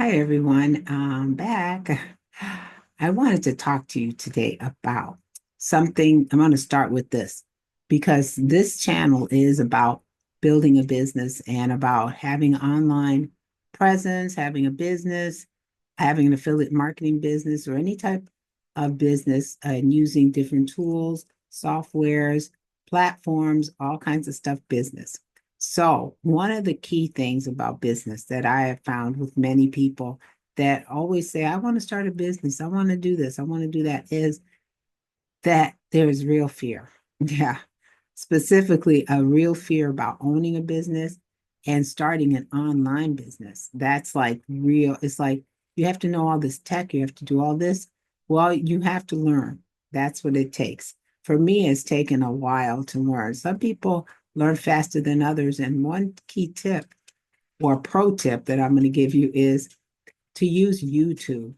Hi, everyone. I'm back. I wanted to talk to you today about something. I'm going to start with this because this channel is about building a business and about having online presence, having a business, having an affiliate marketing business, or any type of business, and using different tools, softwares, platforms, all kinds of stuff, business. So, one of the key things about business that I have found with many people that always say, I want to start a business, I want to do this, I want to do that, is that there's real fear. Yeah. Specifically, a real fear about owning a business and starting an online business. That's like real. It's like you have to know all this tech, you have to do all this. Well, you have to learn. That's what it takes. For me, it's taken a while to learn. Some people learn faster than others. And one key tip or pro tip that I'm going to give you is to use YouTube.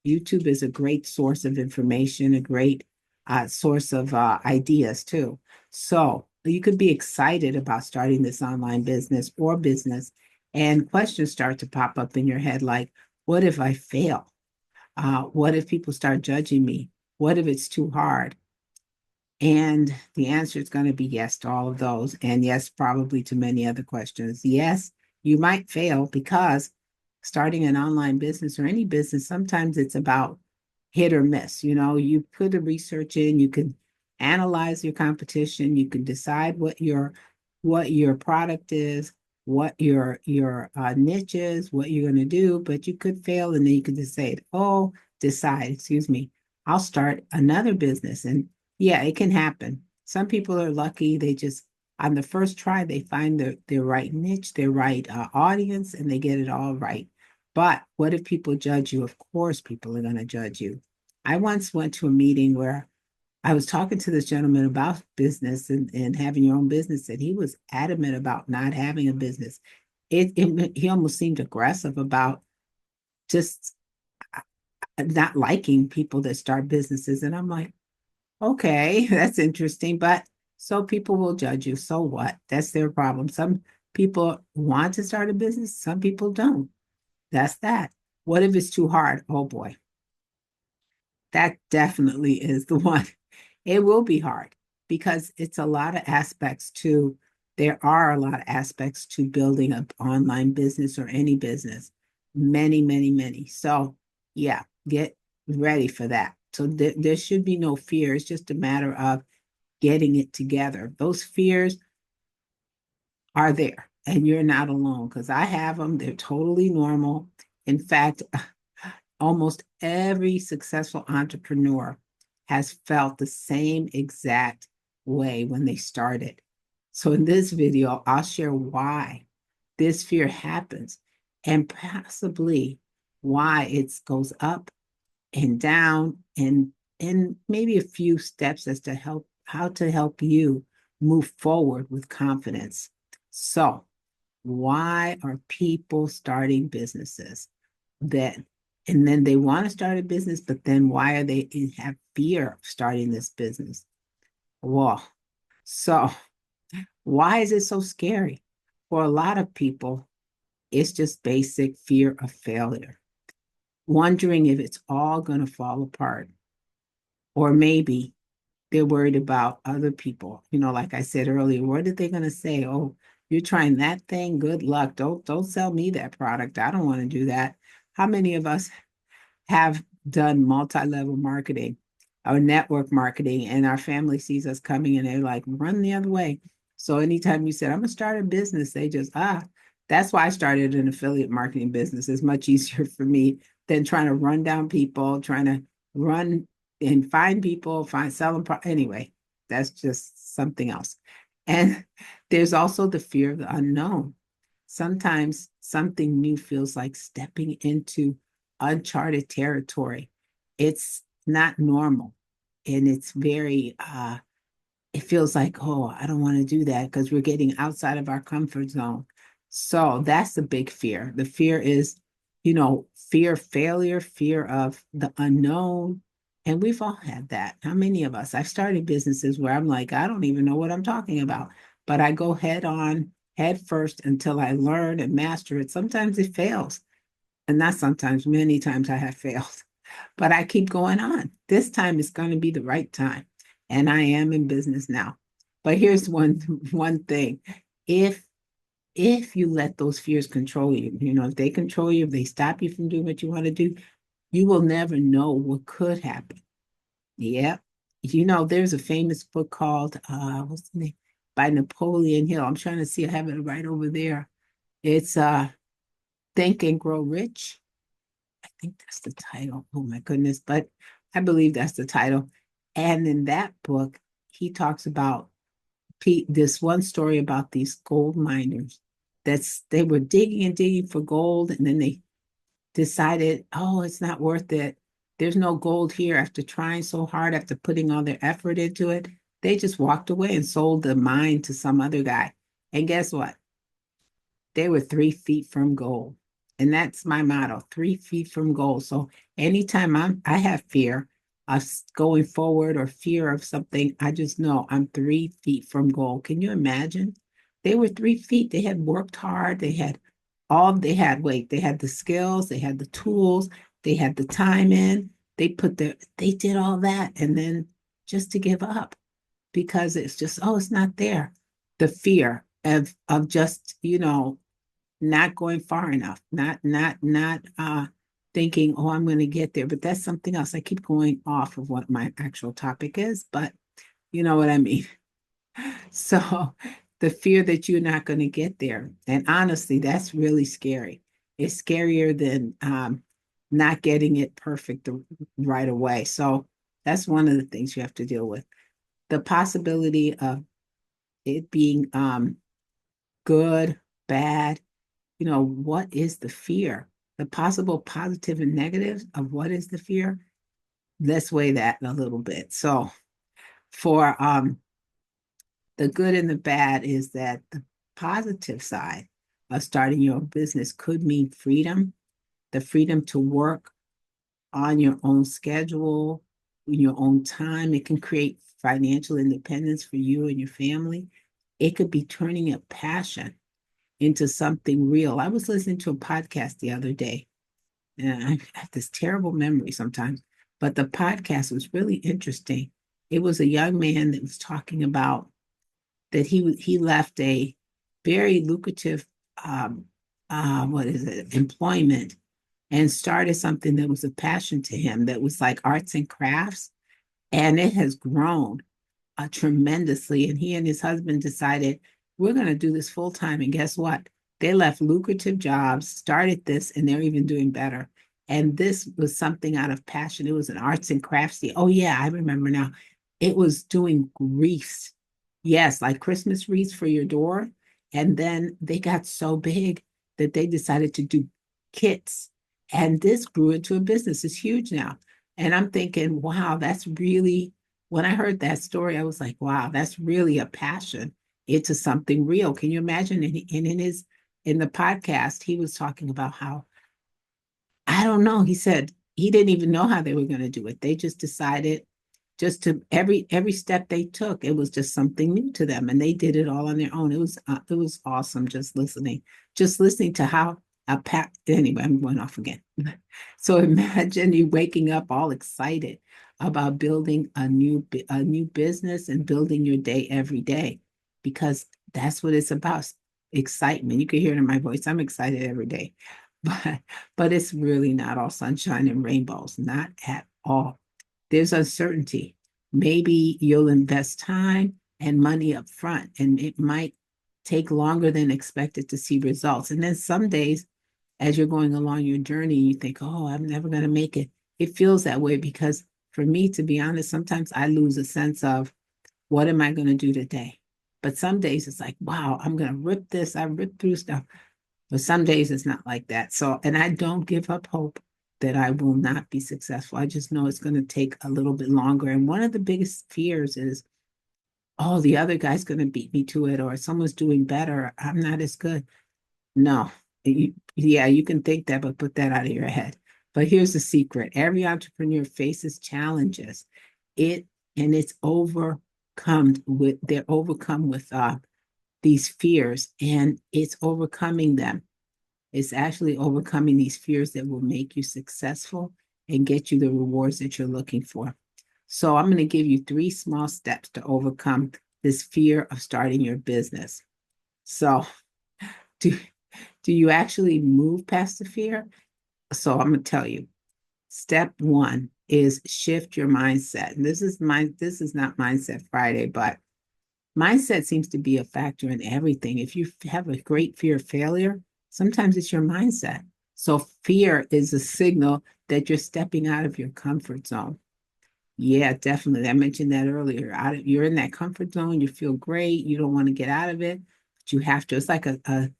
YouTube is a great source of information, a great source of ideas too. So you could be excited about starting this online business or business, and questions start to pop up in your head like, what if I fail? What if people start judging me? What if it's too hard? And the answer is going to be yes to all of those. And yes, probably to many other questions. Yes, you might fail because starting an online business or any business, sometimes it's about hit or miss. You know, you put the research in, you can analyze your competition, you can decide what your product is, what your niche is, what you're going to do, but you could fail and then you could decide, excuse me, I'll start another business. And yeah, it can happen. Some people are lucky. They just, on the first try, they find their right niche, their right audience, and they get it all right. But what if people judge you? Of course, people are going to judge you. I once went to a meeting where I was talking to this gentleman about business and having your own business, and he was adamant about not having a business. He almost seemed aggressive about just not liking people that start businesses. And I'm like, okay, that's interesting. But so people will judge you. So what? That's their problem. Some people want to start a business, some people don't. That's that. What if it's too hard? Oh boy, that definitely is the one. It will be hard because it's a lot of aspects to, there are a lot of aspects to building an online business or any business. Many, many, many. So, yeah, get ready for that. So, there should be no fear. It's just a matter of getting it together. Those fears are there, and you're not alone because I have them. They're totally normal. In fact, almost every successful entrepreneur has felt the same exact way when they started. So, in this video, I'll share why this fear happens and possibly why it goes up and down and maybe a few steps as to help how to help you move forward with confidence. So, why are people starting businesses that and then they want to start a business, but then why are they have fear of starting this business? Well, so why is it so scary? For a lot of people, it's just basic fear of failure, wondering if it's all going to fall apart, or maybe they're worried about other people. You know, like I said earlier, what are they going to say? Oh, you're trying that thing? Good luck. Don't sell me that product. I don't want to do that. How many of us have done multi-level marketing or network marketing and our family sees us coming and they're like, run the other way. So anytime you said, I'm gonna start a business, they just, that's why I started an affiliate marketing business. It's much easier for me than trying to run down people, trying to run and find people, sell them. Anyway, that's just something else. And there's also the fear of the unknown. Sometimes something new feels like stepping into uncharted territory. It's not normal. And it's very, it feels like, oh, I don't want to do that because we're getting outside of our comfort zone. So that's the big fear. The fear is, fear of failure, fear of the unknown. And we've all had that. How many of us? I've started businesses where I'm like, I don't even know what I'm talking about, but I go head on, head first until I learn and master it. Sometimes it fails. and not sometimes, many times I have failed, but I keep going on. This time is going to be the right time. And I am in business now. But here's one thing. If if you let those fears control you, if they control you, if they stop you from doing what you want to do, you will never know what could happen. Yeah. There's a famous book called what's the name? By Napoleon Hill. I'm trying to see, I have it right over there. It's Think and Grow Rich. I think that's the title. Oh my goodness. But I believe that's the title. And in that book, he talks about this one story about these gold miners. They were digging and digging for gold, and then they decided, oh, it's not worth it. There's no gold here. After trying so hard, after putting all their effort into it, they just walked away and sold the mine to some other guy. And guess what? They were 3 feet from gold. And that's my motto, 3 feet from gold. So anytime I have fear of going forward or fear of something, I just know I'm 3 feet from gold. Can you imagine? They were 3 feet. They had worked hard. They had the skills, they had the tools, they had the time in, they did all that. And then just to give up because it's just, oh, it's not there. The fear of just, not going far enough, not thinking, oh, I'm going to get there. But that's something else. I keep going off of what my actual topic is, but you know what I mean. So the fear that you're not going to get there. And honestly, that's really scary. It's scarier than not getting it perfect right away. So that's one of the things you have to deal with. The possibility of it being good, bad, what is the fear? The possible positive and negative of what is the fear? Let's weigh that a little bit. So for the good and the bad is that the positive side of starting your own business could mean freedom, the freedom to work on your own schedule, in your own time. It can create financial independence for you and your family. It could be turning a passion into something real. I was listening to a podcast the other day, and I have this terrible memory sometimes, but the podcast was really interesting. It was a young man that was talking about that he left a very lucrative what is it, employment, and started something that was a passion to him that was like arts and crafts, and it has grown tremendously. And he and his husband decided, we're going to do this full time. And guess what? They left lucrative jobs, started this, and they're even doing better. And this was something out of passion. It was an arts and crafts deal. Oh, yeah, I remember now. It was doing wreaths. Yes, like Christmas wreaths for your door. And then they got so big that they decided to do kits. And this grew into a business. It's huge now. And I'm thinking, wow, that's really, when I heard that story, I was like, wow, that's really a passion into something real. Can you imagine? And in the podcast, he was talking about how, I don't know, he said he didn't even know how they were going to do it. They just decided just to every step they took, it was just something new to them, and they did it all on their own. It was awesome just listening to how anyway, I'm going off again. So imagine you waking up all excited about building a new business and building your day every day, because that's what it's about. Excitement. You can hear it in my voice. I'm excited every day. But it's really not all sunshine and rainbows, not at all. There's uncertainty. Maybe you'll invest time and money up front, and it might take longer than expected to see results. And then some days, as you're going along your journey, you think, oh, I'm never going to make it. It feels that way because for me, to be honest, sometimes I lose a sense of what am I going to do today? But some days it's like, wow, I'm going to rip this. I rip through stuff. But some days it's not like that. So, and I don't give up hope that I will not be successful. I just know it's going to take a little bit longer. And one of the biggest fears is, oh, the other guy's going to beat me to it, or someone's doing better. I'm not as good. No, yeah, you can think that, but put that out of your head. But here's the secret. Every entrepreneur faces challenges. It and it's they're overcome with these fears, and it's overcoming them It's actually overcoming these fears that will make you successful and get you the rewards that you're looking for. So I'm going to give you 3 small steps to overcome this fear of starting your business. So do, do you actually move past the fear? So I'm going to tell you. Step 1 is shift your mindset. And this is not Mindset Friday, but mindset seems to be a factor in everything. If you have a great fear of failure, sometimes it's your mindset. So fear is a signal that you're stepping out of your comfort zone. Yeah, definitely. I mentioned that earlier. You're in that comfort zone. You feel great. You don't want to get out of it, but you have to. It's like a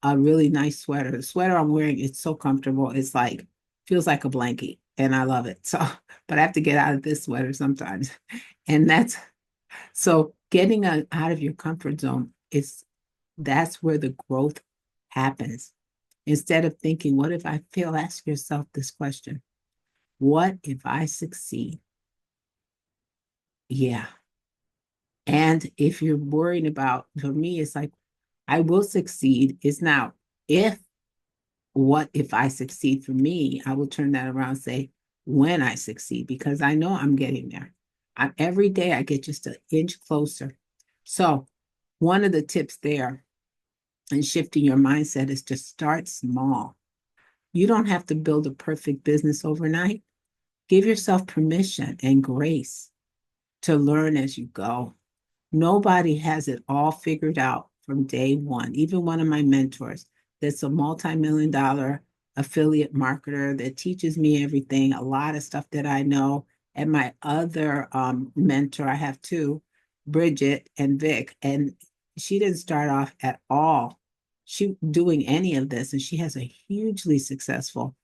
really nice sweater. The sweater I'm wearing, it's so comfortable. It's like feels like a blanket, and I love it. So, but I have to get out of this sweater sometimes, and getting out of your comfort zone is that's where the growth happens. Instead of thinking, "What if I fail?" Ask yourself this question: What if I succeed? Yeah. And if you're worried about, for me, it's like, I will succeed. It's now, if, what if I succeed for me? I will turn that around and say, when I succeed, because I know I'm getting there. Every day I get just an inch closer. So, one of the tips there in shifting your mindset is to start small. You don't have to build a perfect business overnight. Give yourself permission and grace to learn as you go. Nobody has it all figured out from day one. Even one of my mentors, that's a multi-million dollar affiliate marketer that teaches me everything, a lot of stuff that I know. And my other mentor, I have two, Bridget and Vic, and she didn't start off at all she doing any of this, and she has a hugely successful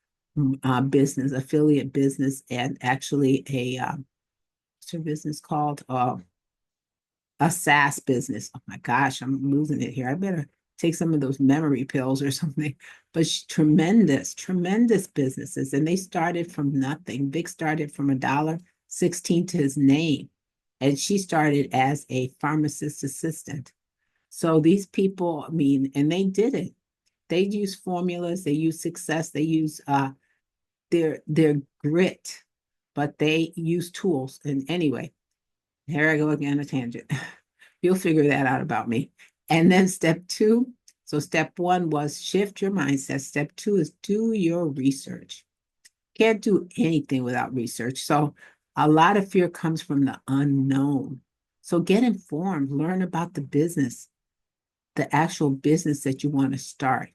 business, affiliate business, and actually what's her business called? A SaaS business. Oh my gosh, I'm losing it here. I better take some of those memory pills or something. But tremendous, tremendous businesses. And they started from nothing. Vic started from $1.16 to his name. And she started as a pharmacist assistant. So these people, I mean, and they did it. They use formulas, they use success, they use their grit, but they use tools. And anyway, here I go again, a tangent. You'll figure that out about me. And then step 2. So step 1 was shift your mindset. Step 2 is do your research. Can't do anything without research. So a lot of fear comes from the unknown. So get informed, learn about the business, the actual business that you want to start.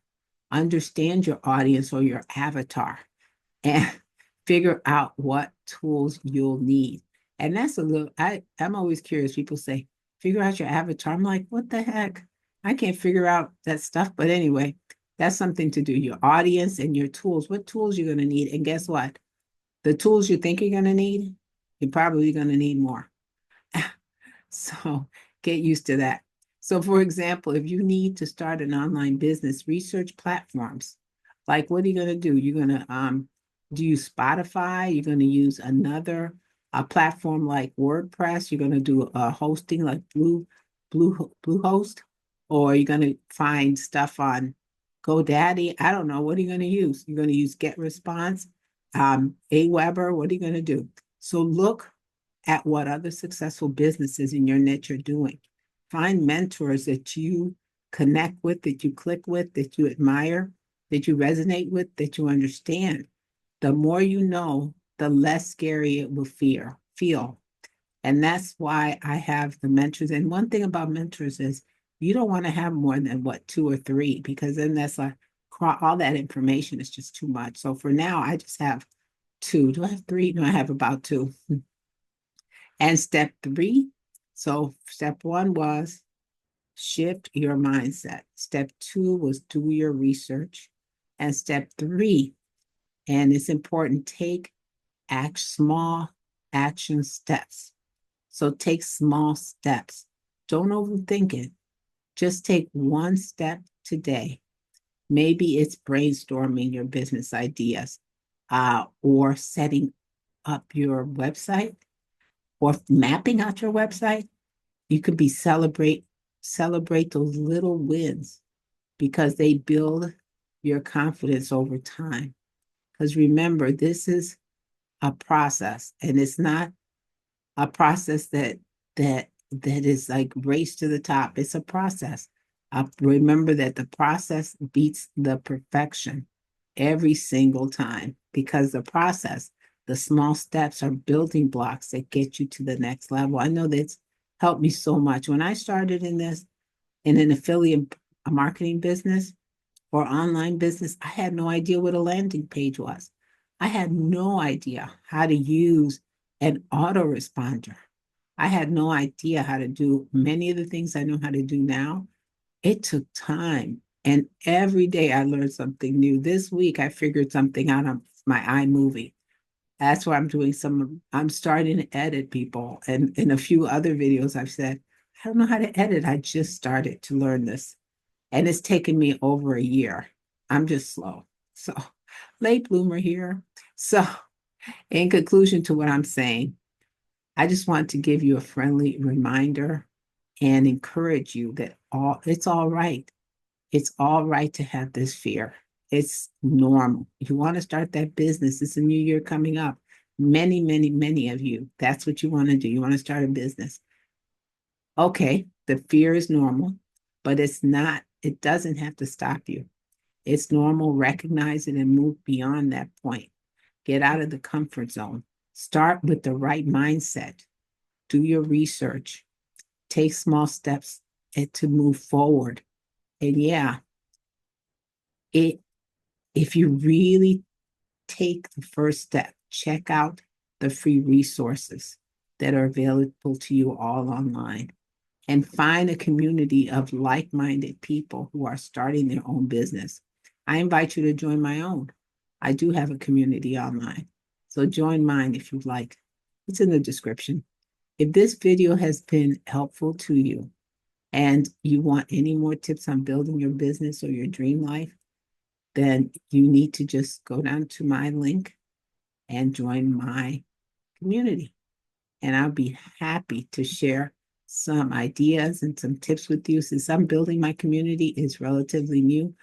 Understand your audience or your avatar and figure out what tools you'll need. And that's I'm always curious. People say, figure out your avatar. I'm like, what the heck? I can't figure out that stuff. But anyway, that's something to do. Your audience and your tools. What tools you're going to need. And guess what? The tools you think you're going to need, you're probably going to need more. So get used to that. So, for example, if you need to start an online business, research platforms. Like, what are you going to do? You're going to do you Spotify? You're going to use another platform like WordPress. You're going to do a hosting like Bluehost, or you're going to find stuff on GoDaddy. I don't know. What are you going to use? You're going to use GetResponse, Aweber. What are you going to do? So look at what other successful businesses in your niche are doing. Find mentors that you connect with, that you click with, that you admire, that you resonate with, that you understand. The more you know, the less scary it will feel. And that's why I have the mentors. And one thing about mentors is you don't want to have more than 2 or 3, because then that's like all that information is just too much. So for now, I just have 2. Do I have 3? No, I have about 2. And step 3, so step 1 was shift your mindset. Step 2 was do your research. And step 3, and it's important, take small action steps. So take small steps. Don't overthink it. Just take one step today. Maybe it's brainstorming your business ideas, or setting up your website, or mapping out your website. You could be celebrate those little wins, because they build your confidence over time. Because remember, this is a process, and it's not a process that is like race to the top. It's a process. Remember that the process beats the perfection every single time, because the process, the small steps are building blocks that get you to the next level. I know that's helped me so much. When I started in this, in an affiliate marketing business or online business, I had no idea what a landing page was. I had no idea how to use an autoresponder. I had no idea how to do many of the things I know how to do now. It took time. And every day I learned something new. This week I figured something out on my iMovie. That's why I'm starting to edit people. And in a few other videos, I've said, I don't know how to edit. I just started to learn this. And it's taken me over a year. I'm just slow. So, late bloomer here. So, in conclusion to what I'm saying, I just want to give you a friendly reminder and encourage you that it's all right. It's all right to have this fear. It's normal. You want to start that business. It's a new year coming up. Many, many, many of you, that's what you want to do. You want to start a business. Okay, the fear is normal, but it doesn't have to stop you. It's normal. Recognize it and move beyond that point. Get out of the comfort zone. Start with the right mindset. Do your research. Take small steps to move forward. And yeah, it if you really take the first step, check out the free resources that are available to you all online, and find a community of like-minded people who are starting their own business. I invite you to join my own. I do have a community online. So join mine if you'd like. It's in the description. If this video has been helpful to you and you want any more tips on building your business or your dream life, then you need to just go down to my link and join my community. And I'll be happy to share some ideas and some tips with you. Since I'm building my community, it's relatively new,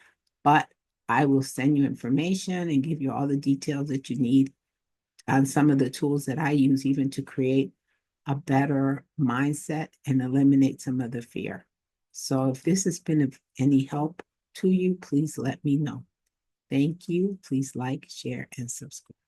but I will send you information and give you all the details that you need on some of the tools that I use, even to create a better mindset and eliminate some of the fear. So if this has been of any help to you, please let me know. Thank you. Please like, share, and subscribe.